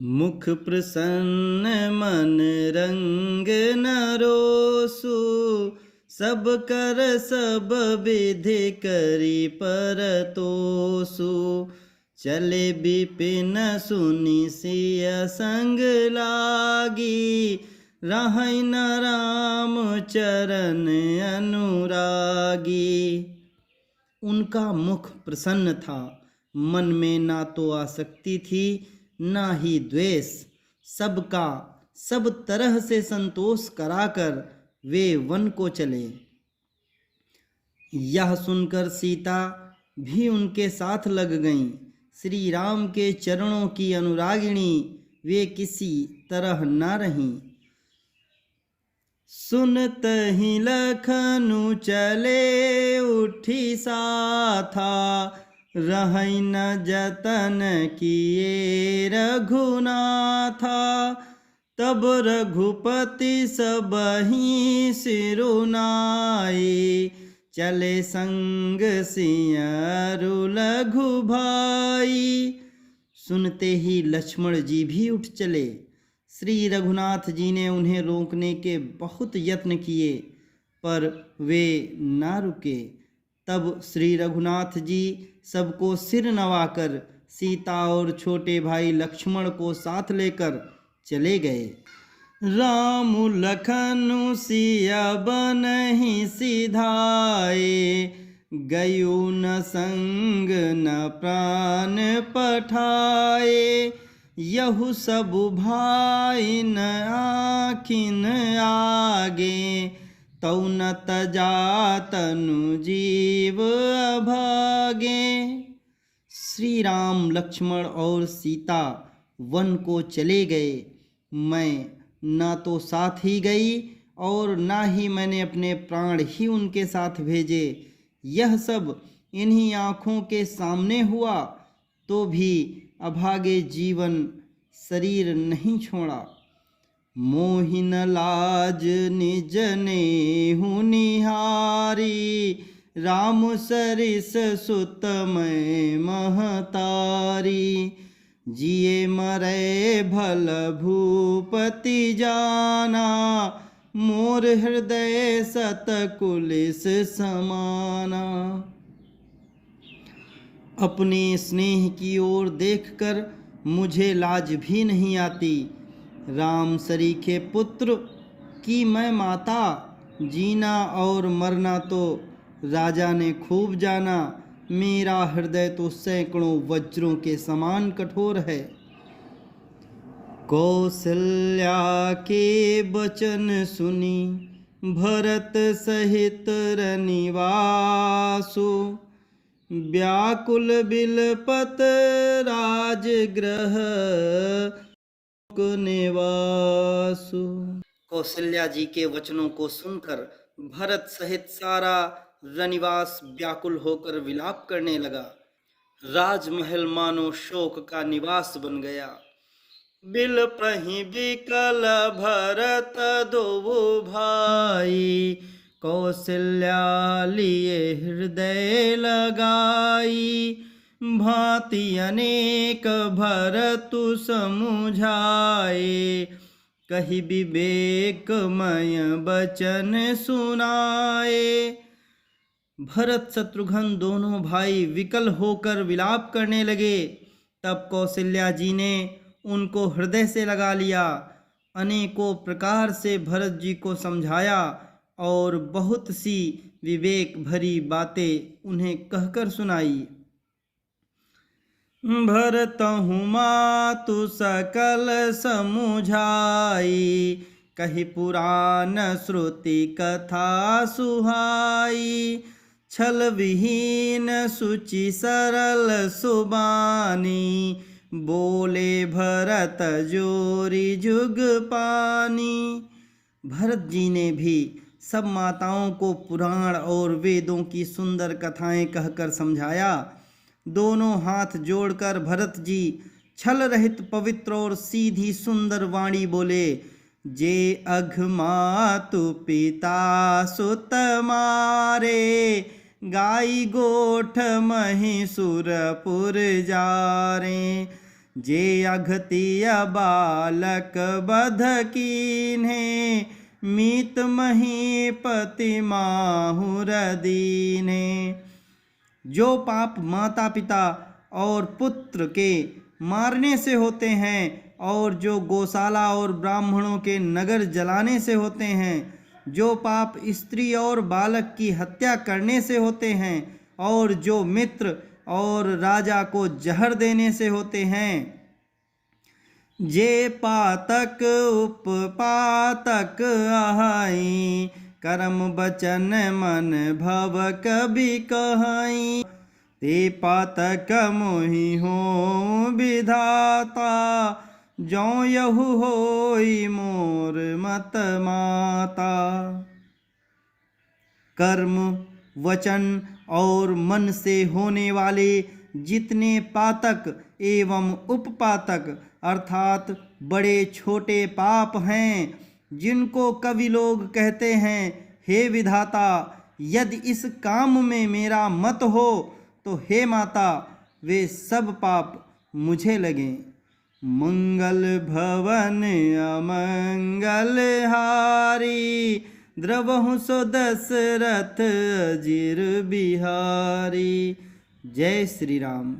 मुख प्रसन्न मन रंग न रोसु, सब कर सब विधि करी परतोसु। चले विपिन सुनि सिय संग लागी, रहै न राम चरण अनुरागी। उनका मुख प्रसन्न था, मन में ना तो आसक्ति थी ना ही द्वेष। सबका सब तरह से संतोष कराकर वे वन को चले। यह सुनकर सीता भी उनके साथ लग गईं। श्री राम के चरणों की अनुरागिणी वे किसी तरह न रहीं। सुनत ही लखनु चले उठी साथा, रहै न जतन किए रघुनाथा। तब रघुपति सबहि सिरुनाई, चले संग सियरु लघु भाई। सुनते ही लक्ष्मण जी भी उठ चले। श्री रघुनाथ जी ने उन्हें रोकने के बहुत यत्न किए, पर वे ना रुके। तब श्री रघुनाथ जी सबको सिर नवाकर सीता और छोटे भाई लक्ष्मण को साथ लेकर चले गए। राम लखनु सिया बनहि सिधाए, गयो न संग न प्राण पठाए। यहु सब भाई न आखिन आगे, तौ न तजा तनु जीव अभागे। श्री राम लक्ष्मण और सीता वन को चले गए। मैं ना तो साथ ही गई और ना ही मैंने अपने प्राण ही उनके साथ भेजे। यह सब इन्हीं आँखों के सामने हुआ तो भी अभागे जीवन शरीर नहीं छोड़ा। मोहिन लाज निज नेहु निहारी, राम सरिस सुत मैं महतारी। जिए मरे भल भूपति जाना, मोर हृदय सत कुलिस समाना। अपने स्नेह की ओर देखकर मुझे लाज भी नहीं आती। राम सरीखे पुत्र की मैं माता, जीना और मरना तो राजा ने खूब जाना। मेरा हृदय तो सैकड़ों वज्रों के समान कठोर है। कौशल्या के वचन सुनी भरत सहित रनिवासु, व्याकुल बिलपत राजगृह निवासु। कौशल्या जी के वचनों को सुनकर भरत सहित सारा रनिवास व्याकुल होकर विलाप करने लगा। राजमहल मानो शोक का निवास बन गया। बिलपहि बिकल भरत दो भाई, कौशल्या लिए हृदय लगाई। भांति अनेक भरतु समुझाए, कही विवेकमय वचन सुनाए। भरत शत्रुघ्न दोनों भाई विकल होकर विलाप करने लगे। तब कौशल्या जी ने उनको हृदय से लगा लिया, अनेकों प्रकार से भरत जी को समझाया और बहुत सी विवेक भरी बातें उन्हें कहकर सुनाई। भरतहु मातु सकल समुझाई, कही पुराण श्रुति कथा सुहाई। छल विहीन सुचि सरल सुबानी, बोले भरत जोरी जुग पानी। भरत जी ने भी सब माताओं को पुराण और वेदों की सुंदर कथाएं कहकर समझाया। दोनों हाथ जोड़कर भरत जी छल रहित पवित्र और सीधी सुंदर वाणी बोले। जे अघ मातु पिता सुत मारे, गाई गोठ मही सुरपुर जारे। जे अघतिय बालक बध कीन्हे, मीत महीपति माहुर दीन्हे। जो पाप माता पिता और पुत्र के मारने से होते हैं, और जो गौशाला और ब्राह्मणों के नगर जलाने से होते हैं, जो पाप स्त्री और बालक की हत्या करने से होते हैं, और जो मित्र और राजा को जहर देने से होते हैं। जे पातक उपपातक आहाई, कर्म बचन मन भव कभी कहाई। ते पातक मोहि हो विधाता, जो यहु होई मोर मत माता। कर्म, वचन और मन से होने वाले जितने पातक एवं उपपातक अर्थात बड़े छोटे पाप हैं, जिनको कवि लोग कहते हैं, हे विधाता, यदि इस काम में मेरा मत हो तो हे माता वे सब पाप मुझे लगें। मंगल भवन अमंगल हारी, द्रवहु सो दशरथ अजिर बिहारी। जय श्री राम।